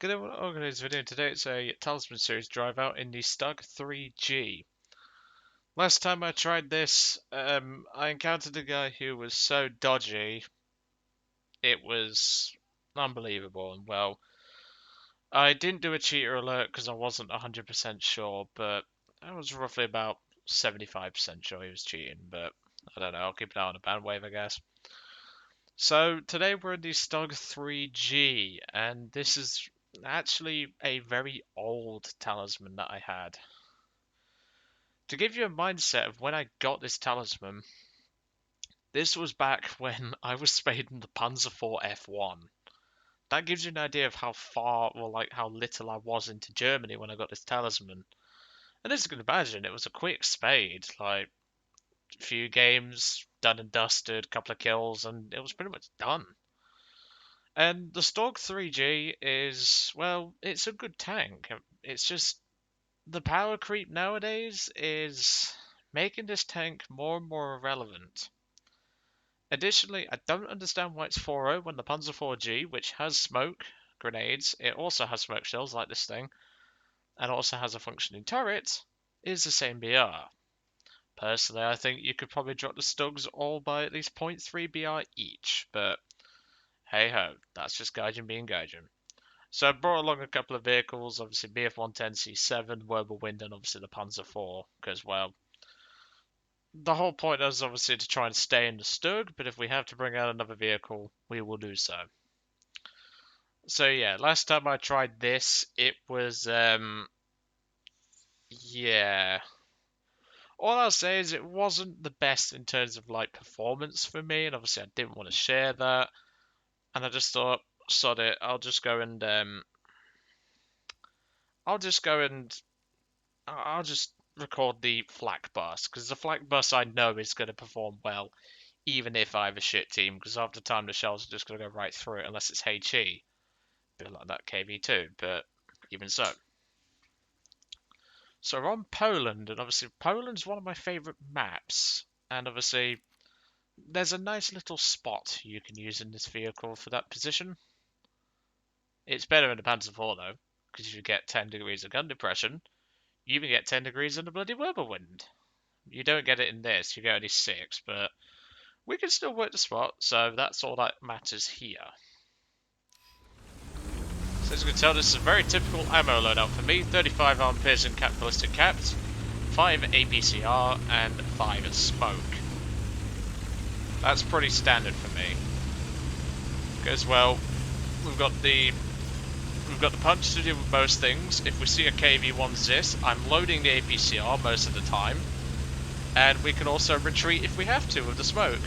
Good day, what organized video today. It's a Talisman Series Driveout in the Stug III G. Last time I tried this, I encountered a guy who was so dodgy, it was unbelievable. And well, I didn't do a cheater alert because I wasn't 100% sure, but I was roughly about 75% sure he was cheating. But I don't know, I'll keep an eye on the bandwave, I guess. So today we're in the Stug III G, and this is actually a very old talisman that I had. To give you a mindset of when I got this talisman, this was back when I was spading the Panzer IV F1. That gives you an idea of how far, or like how little I was into Germany when I got this talisman. And as you can imagine, it was a quick spade, like a few games, done and dusted, couple of kills, and it was pretty much done. And the Stug 3G is, well, it's a good tank. It's just the power creep nowadays is making this tank more and more irrelevant. Additionally, I don't understand why it's 4.0 when the Panzer IV G, which has smoke grenades, it also has smoke shells like this thing, and also has a functioning turret, is the same BR. Personally, I think you could probably drop the Stugs all by at least 0.3 BR each, but hey ho, that's just Gaijin being Gaijin. So I brought along a couple of vehicles, obviously BF-110C7, Wind, and obviously the Panzer IV, because, well, the whole point is obviously to try and stay in the Stug, but if we have to bring out another vehicle, we will do so. So yeah, last time I tried this, it was, yeah. All I'll say is it wasn't the best in terms of, like, performance for me, and obviously I didn't want to share that, and I just thought, sod it, I'll just go and, I'll just go and I'll just record the flak bus because the flak bus I know is going to perform well, even if I have a shit team. Because half the time the shells are just going to go right through it unless it's HE, bit like that KV2. But even so, so we're on Poland, and obviously Poland's one of my favourite maps, and obviously there's a nice little spot you can use in this vehicle for that position. It's better in the Panzer IV though, because you get 10 degrees of gun depression. You even get 10 degrees in the bloody Wind. You don't get it in this, you get only 6, but we can still work the spot, so that's all that matters here. So as you can tell, this is a very typical ammo loadout for me. 35 arm piercing cap ballistic caps, 5 APCR, and 5 smoke. That's pretty standard for me. Because, well, we've got the punch to deal with most things. If we see a KV1 Zis, I'm loading the APCR most of the time. And we can also retreat if we have to with the smoke.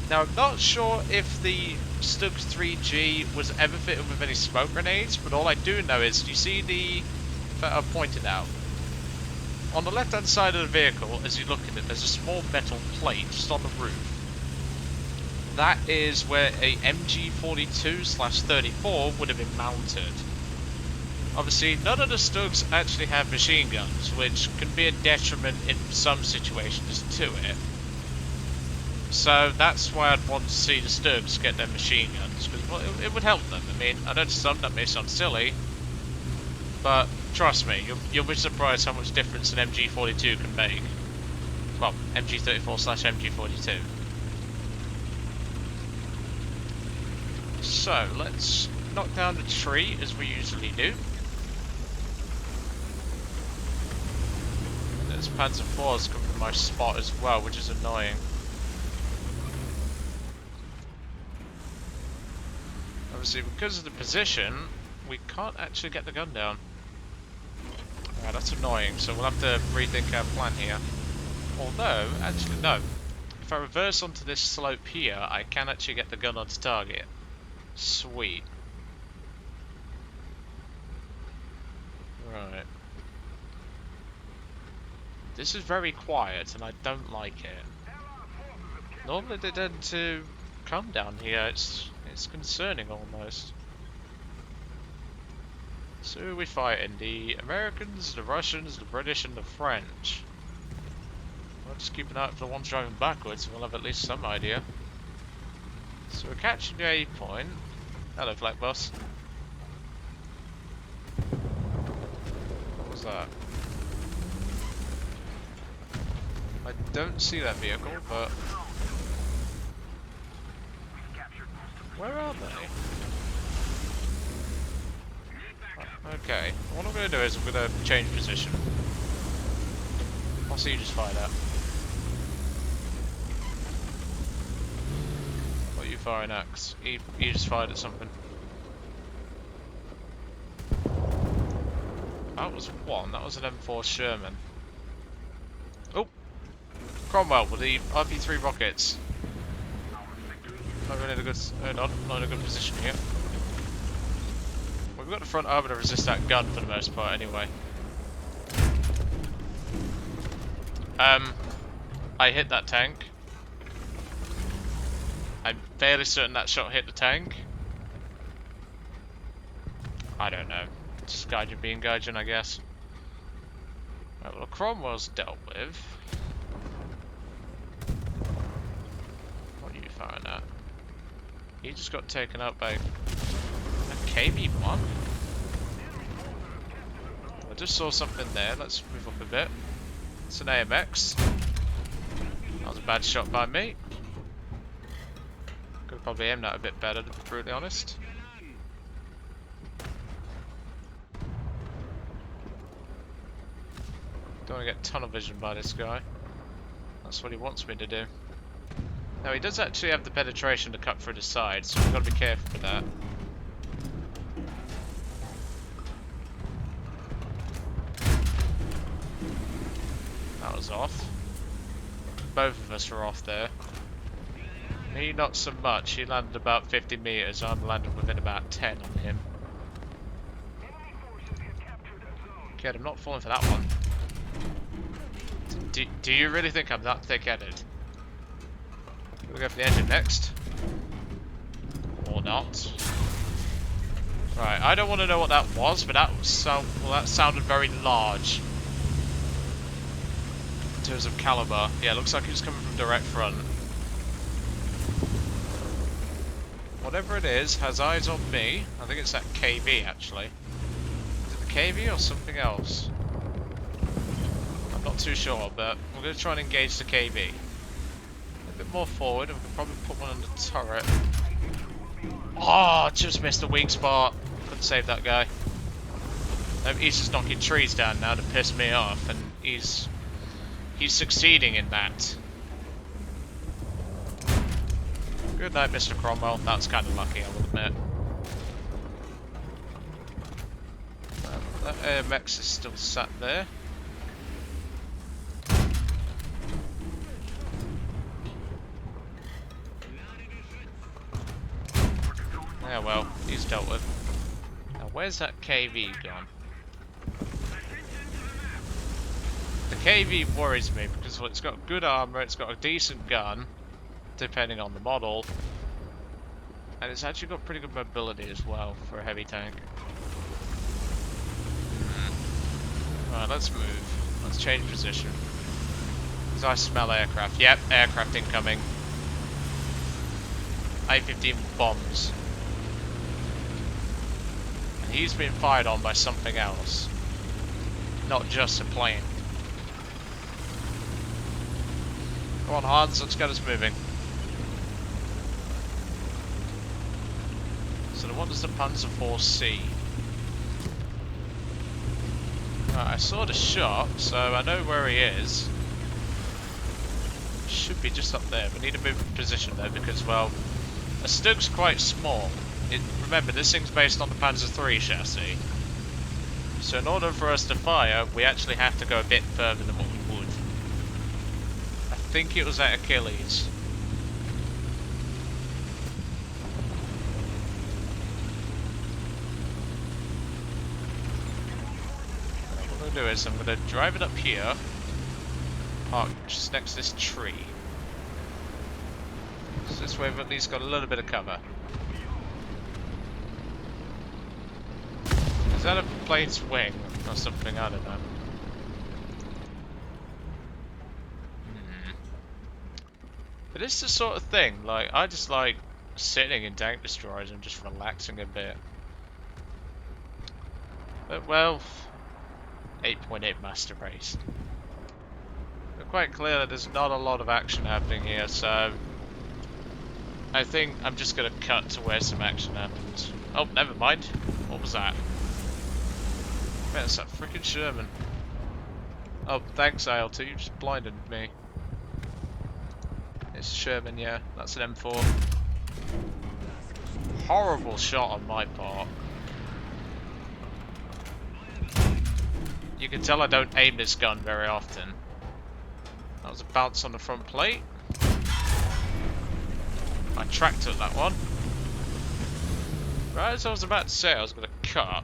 Now, I'm not sure if the Stug 3G was ever fitted with any smoke grenades, but all I do know is, you see the that I pointed out? On the left-hand side of the vehicle, as you look at it, there's a small metal plate just on the roof. That is where a MG42/34 would have been mounted. Obviously, none of the Stugs actually have machine guns, which can be a detriment in some situations to it. So that's why I'd want to see the Stugs get their machine guns, because well, it would help them. I mean, I know to some that may sound silly, but trust me, you'll be surprised how much difference an MG42 can make. Well, MG34/MG42. So, let's knock down the tree, as we usually do. There's Panzer IVs coming from my spot as well, which is annoying. Obviously, because of the position, we can't actually get the gun down. Alright, that's annoying, so we'll have to rethink our plan here. Although, actually no. If I reverse onto this slope here, I can actually get the gun onto target. Sweet. Right. This is very quiet, and I don't like it. Normally they tend to come down here, it's concerning almost. So who are we fighting? The Americans, the Russians, the British, and the French. I'll just keep an eye out for the ones driving backwards, and we'll have at least some idea. So we're catching the A point. Hello, Flak Boss. that? I don't see that vehicle, but... Where are they? Okay, what I'm going to do is I'm going to change position. I'll see you just fire that. What are you firing at? 'Cause you just fired at something. That was one, that was an M4 Sherman. Oh! Cromwell with the RP3 rockets. Not really in a good, not in a good position here. We've got the front armor to resist that gun for the most part anyway. I hit that tank. I'm fairly certain that shot hit the tank. I don't know. Just Gaijin being Gaijin, I guess. Right, well, Cromwell's dealt with. What are you firing at? He just got taken out by a KV-1? I just saw something there. Let's move up a bit. It's an AMX. That was a bad shot by me. Could have probably aimed that a bit better, to be brutally honest. Don't want to get tunnel vision by this guy. That's what he wants me to do. Now he does actually have the penetration to cut through the side, so we've got to be careful with that. That was off. Both of us were off there. Me not so much, he landed about 50 meters, I landed within about 10 on him. Kid, I'm not falling for that one. Do you really think I'm that thick-headed? We'll go for the engine next. Or not. Right, I don't want to know what that was, but that sounded very large. In terms of caliber. Yeah, it looks like it was coming from direct front. Whatever it is, has eyes on me. I think it's that KV, actually. Is it the KV or something else? I'm not too sure, but we're going to try and engage the KV. A bit more forward, and we can probably put one on the turret. Oh, just missed the weak spot. Couldn't save that guy. He's just knocking trees down now to piss me off, and he's succeeding in that. Good night, Mr. Cromwell. That was kind of lucky, I will admit. That AMX is still sat there. Yeah, well, he's dealt with. Now, where's that KV gone? The KV worries me because it's got good armor, it's got a decent gun, depending on the model, and it's actually got pretty good mobility as well for a heavy tank. Right, let's move. Let's change position. Because I smell aircraft. Yep, aircraft incoming. A-15 bombs. And he's been fired on by something else. Not just a plane. Come on, Hans, let's get us moving. So what does the Panzer IV see? Right, I saw the shot, so I know where he is. Should be just up there. We need to move position though, because, well, a Stug's quite small. Remember, this thing's based on the Panzer III chassis. So in order for us to fire, we actually have to go a bit further than what we would. I think it was at Achilles. What I'm going to do is I'm going to drive it up here, park just next to this tree. So this way we've at least got a little bit of cover. Is that a plane's wing or something? I don't know. But it's the sort of thing, like, I just like sitting in tank destroyers and just relaxing a bit. But, well, 8.8 master race. But quite clearly there's not a lot of action happening here, so I think I'm just going to cut to where some action happens. Oh, never mind. What was that? Man, it's that freaking Sherman. Oh, thanks, ALT. You just blinded me. It's Sherman, yeah. That's an M4. Horrible shot on my part. You can tell I don't aim this gun very often. That was a bounce on the front plate. I tracked at that one. Right as I was about to say, I was going to cut.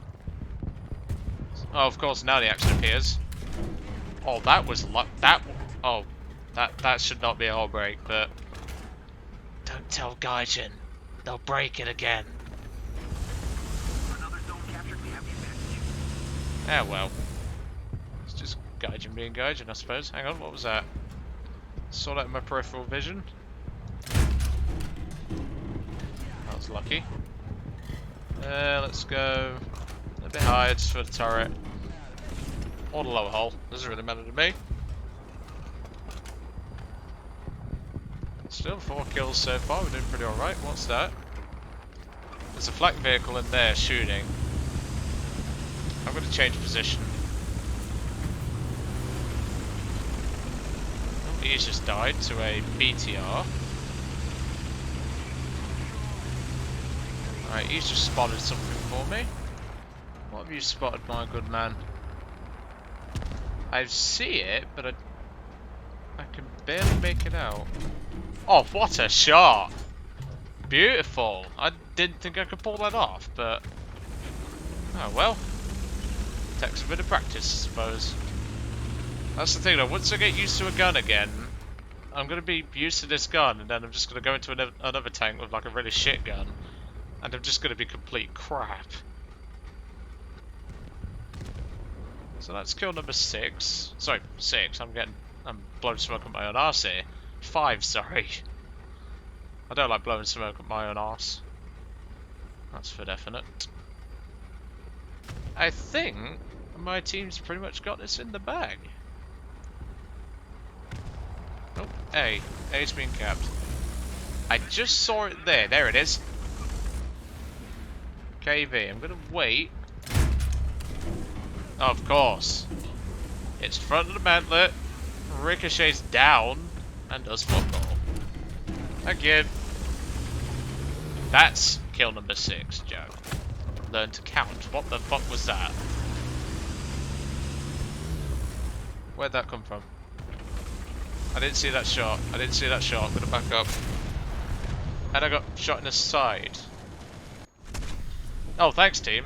Oh, of course, now the action appears. Oh, that was luck. Oh, that should not be a whole break, but don't tell Gaijin. They'll break it again. Ah, well. It's just Gaijin being Gaijin, I suppose. Hang on, what was that? Saw that in my peripheral vision. That was lucky. Let's go a little bit higher just for the turret. Or the lower hull. Doesn't really matter to me. Still 4 kills so far, we're doing pretty alright. What's that? There's a flak vehicle in there shooting. I'm going to change position. Oh, he's just died to a BTR. Alright, he's just spotted something for me. What have you spotted, my good man? I see it, but I can barely make it out. Oh, what a shot! Beautiful! I didn't think I could pull that off, but oh well. Takes a bit of practice, I suppose. That's the thing though, once I get used to a gun again, I'm going to be used to this gun, and then I'm just going to go into another tank with like a really shit gun, and I'm just going to be complete crap. So that's kill number 6. Sorry, 6. I'm blowing smoke up my own arse here. 5, sorry. I don't like blowing smoke up my own arse. That's for definite. I think my team's pretty much got this in the bag. Oh, A's being capped. I just saw it there. There it is. KV. I'm gonna wait. Of course. It's front of the mantlet, ricochets down, and does fuck all. Thank you. That's kill number 6, Joe. Learn to count. What the fuck was that? Where'd that come from? I didn't see that shot. I didn't see that shot. I'm gonna back up. And I got shot in the side. Oh, thanks, team.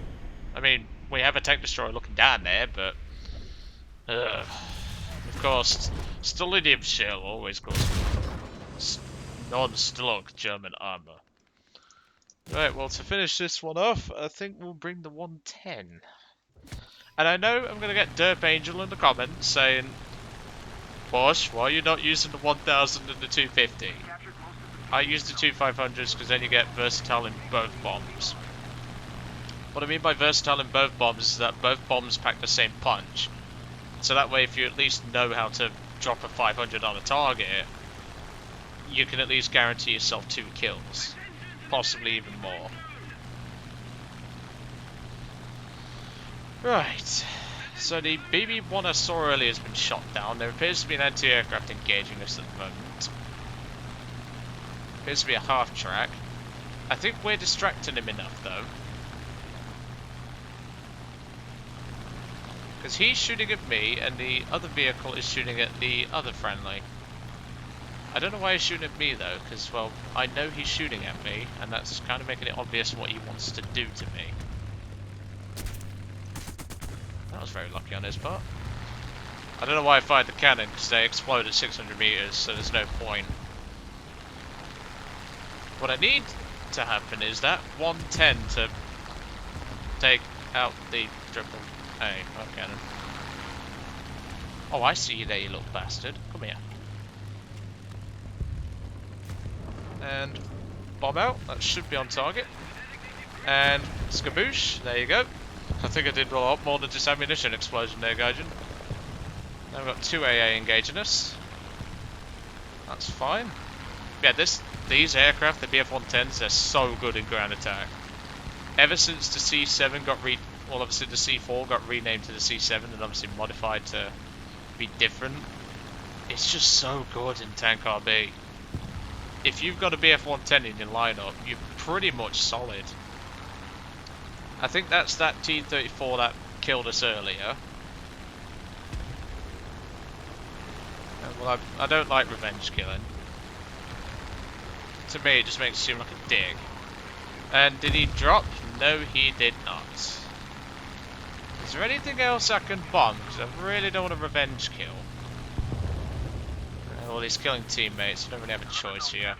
I mean, we have a tank destroyer looking down there, but of course, Stolinium shell always goes non-slug German armor. Right, well, to finish this one off, I think we'll bring the 110. And I know I'm going to get Derp Angel in the comments saying, Bosh, why are you not using the 1000 and the 250? I use the 2500s because then you get versatile in both bombs. What I mean by versatile in both bombs is that both bombs pack the same punch. So that way, if you at least know how to drop a 500 on a target, you can at least guarantee yourself 2 kills. Possibly even more. Right. So the BB-1 I saw earlier has been shot down. There appears to be an anti-aircraft engaging us at the moment. Appears to be a half-track. I think we're distracting him enough, though. Because he's shooting at me, and the other vehicle is shooting at the other friendly. I don't know why he's shooting at me, though, because, well, I know he's shooting at me, and that's kind of making it obvious what he wants to do to me. That was very lucky on his part. I don't know why I fired the cannon, because they explode at 600 meters, so there's no point. What I need to happen is that 110 to take out the triple A cannon. Oh, I see you there, you little bastard. Come here. And bomb out. That should be on target. And skaboosh. There you go. I think I did a lot more than just ammunition explosion there, Gaijin. Now we've got 2 AA engaging us. That's fine. Yeah, these aircraft, the BF-110s, they're so good in ground attack. Ever since the C7 well, obviously the C4 got renamed to the C7 and obviously modified to be different, it's just so good in tank RB. If you've got a BF-110 in your lineup, you're pretty much solid. I think that's that T-34 that killed us earlier. Well, I don't like revenge killing. To me, it just makes it seem like a dick. And did he drop? No, he did not. Is there anything else I can bomb? Because I really don't want a revenge kill. Well, he's killing teammates. I don't really have a choice here.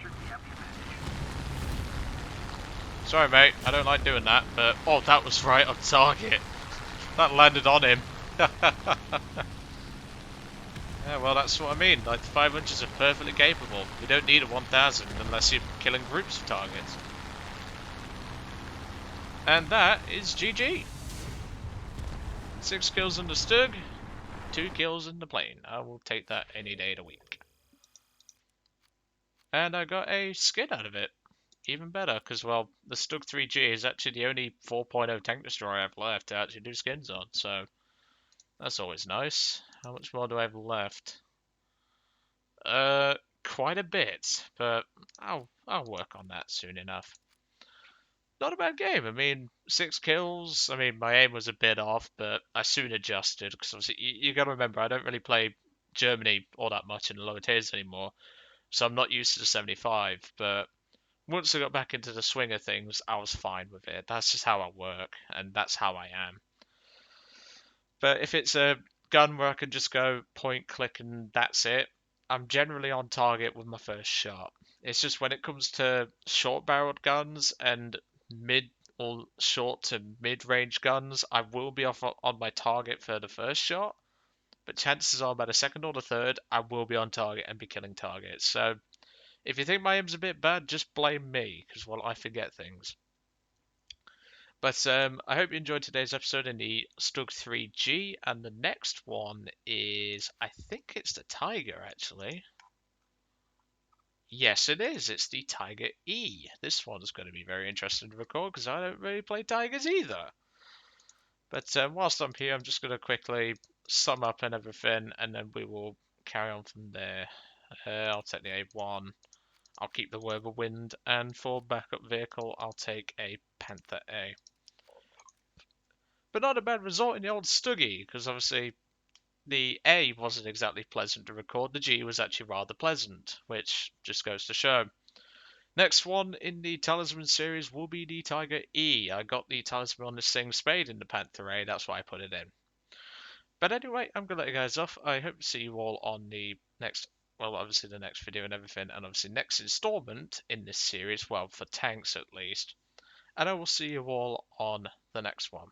Sorry, mate. I don't like doing that, but... Oh, that was right on target. That landed on him. Yeah, well, that's what I mean. Like, the 500s are perfectly capable. You don't need a 1000 unless you're killing groups of targets. And that is GG. 6 kills in the Stug, 2 kills in the plane. I will take that any day of the week. And I got a skin out of it. Even better, because, well, the Stug III G is actually the only 4.0 tank destroyer I have left to actually do skins on, so that's always nice. How much more do I have left? Quite a bit, but I'll work on that soon enough. Not a bad game. I mean, 6 kills. I mean, my aim was a bit off, but I soon adjusted, because obviously you got to remember, I don't really play Germany all that much in the lower tiers anymore, so I'm not used to the 75, but once I got back into the swing of things, I was fine with it. That's just how I work, and that's how I am. But if it's a gun where I can just go point, click, and that's it, I'm generally on target with my first shot. It's just when it comes to short-barreled guns and mid or short to mid-range guns, I will be off on my target for the first shot, but chances are by the second or the third, I will be on target and be killing targets. So if you think my aim's a bit bad, just blame me, because, well, I forget things. But I hope you enjoyed today's episode in the Stug 3G, and the next one is, I think it's the Tiger, actually. Yes, it is. It's the Tiger E. This one's going to be very interesting to record, because I don't really play Tigers either. But whilst I'm here, I'm just going to quickly sum up and everything, and then we will carry on from there. I'll take the A1. I'll keep the Whirlwind, and for backup vehicle, I'll take a Panther A. But not a bad result in the old Stuggy, because obviously the A wasn't exactly pleasant to record. The G was actually rather pleasant, which just goes to show. Next one in the Talisman series will be the Tiger E. I got the Talisman on this thing sprayed in the Panther A, that's why I put it in. But anyway, I'm going to let you guys off. I hope to see you all on the next, well, obviously the next video and everything, and obviously next installment in this series, well, for tanks at least. And I will see you all on the next one.